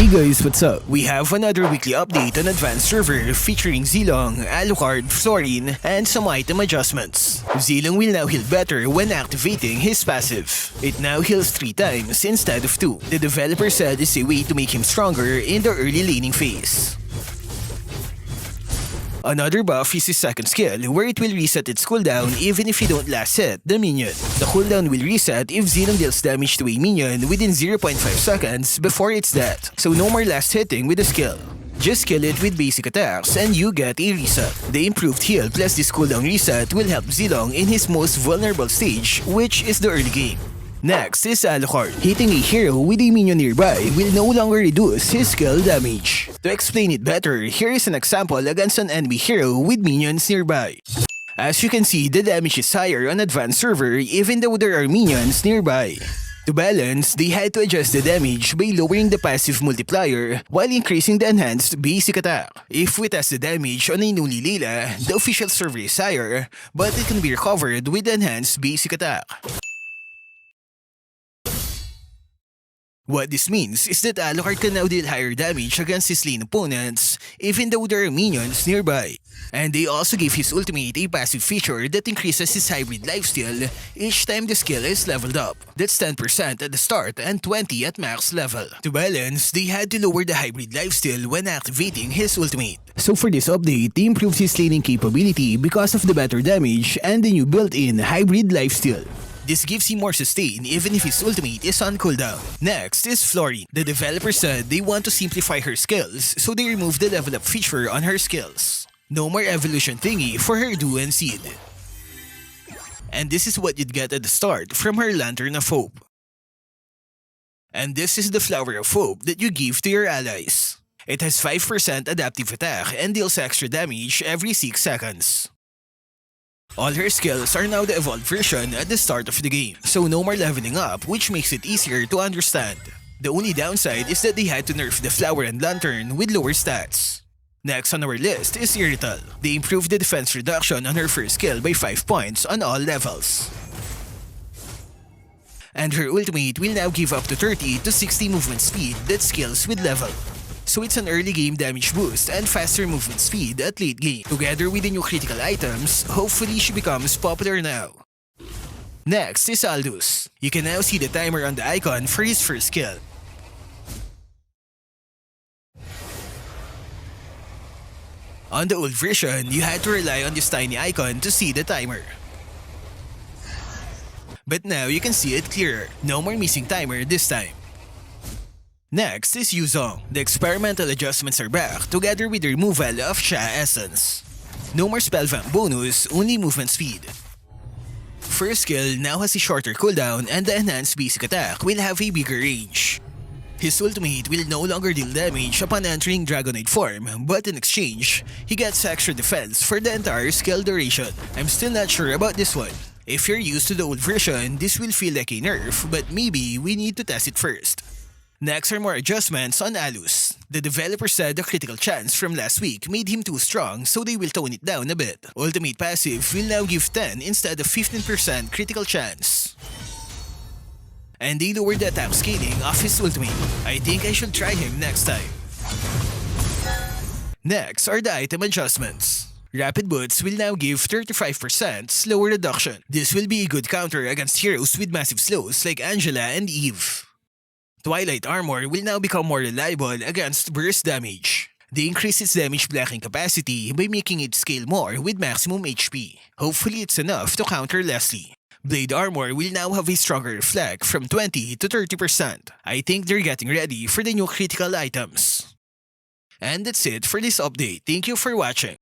Hey guys, what's up? We have another weekly update on Advanced Server featuring Zilong, Alucard, Floryn, and some item adjustments. Zilong will now heal better when activating his passive. It now heals 3 times instead of 2. The developer said it's a way to make him stronger in the early laning phase. Another buff is his second skill, where it will reset its cooldown even if you don't last hit the minion. The cooldown will reset if Zilong deals damage to a minion within 0.5 seconds before its death, so no more last hitting with the skill. Just kill it with basic attacks and you get a reset. The improved heal plus this cooldown reset will help Zilong in his most vulnerable stage, which is the early game. Next is Alucard. Hitting a hero with a minion nearby will no longer reduce his skill damage. To explain it better, here is an example against an enemy hero with minions nearby. As you can see, the damage is higher on advanced server even though there are minions nearby. To balance, they had to adjust the damage by lowering the passive multiplier while increasing the enhanced basic attack. If we test the damage on a newly Layla, the official server is higher, but it can be recovered with the enhanced basic attack. What this means is that Alucard can now deal higher damage against his lane opponents even though there are minions nearby. And they also gave his ultimate a passive feature that increases his hybrid lifesteal each time the skill is leveled up. That's 10% at the start and 20% at max level. To balance, they had to lower the hybrid lifesteal when activating his ultimate. So for this update, they improved his laning capability because of the better damage and the new built-in hybrid lifesteal. This gives him more sustain even if his ultimate is on cooldown. Next is Floryn. The developer said they want to simplify her skills, so they removed the level up feature on her skills. No more evolution thingy for her Do and Seed. And this is what you'd get at the start from her Lantern of Hope. And this is the Flower of Hope that you give to your allies. It has 5% adaptive attack and deals extra damage every 6 seconds. All her skills are now the evolved version at the start of the game, so no more leveling up, which makes it easier to understand. The only downside is that they had to nerf the Flower and Lantern with lower stats. Next on our list is Irithel. They improved the defense reduction on her first skill by 5 points on all levels. And her ultimate will now give up to 30 to 60 movement speed that scales with level. So it's an early game damage boost and faster movement speed at late game. Together with the new critical items, hopefully she becomes popular now. Next is Aldous. You can now see the timer on the icon for his first skill. On the old version, you had to rely on this tiny icon to see the timer. But now you can see it clearer. No more missing timer this time. Next is Zhong. The experimental adjustments are back together with the removal of Sha Essence. No more spell vamp bonus, only movement speed. First skill now has a shorter cooldown and the enhanced basic attack will have a bigger range. His ultimate will no longer deal damage upon entering Dragonite form, but in exchange, he gets extra defense for the entire skill duration. I'm still not sure about this one. If you're used to the old version, this will feel like a nerf, but maybe we need to test it first. Next are more adjustments on Aulus. The developer said the critical chance from last week made him too strong, so they will tone it down a bit. Ultimate passive will now give 10 instead of 15% critical chance. And they lowered the attack scaling of his ultimate. I think I should try him next time. Next are the item adjustments. Rapid Boots will now give 35% slow reduction. This will be a good counter against heroes with massive slows like Angela and Eve. Twilight armor will now become more reliable against burst damage. They increase its damage blocking capacity by making it scale more with maximum HP. Hopefully it's enough to counter Leslie. Blade armor will now have a stronger reflect from 20 to 30%. I think they're getting ready for the new critical items. And that's it for this update. Thank you for watching.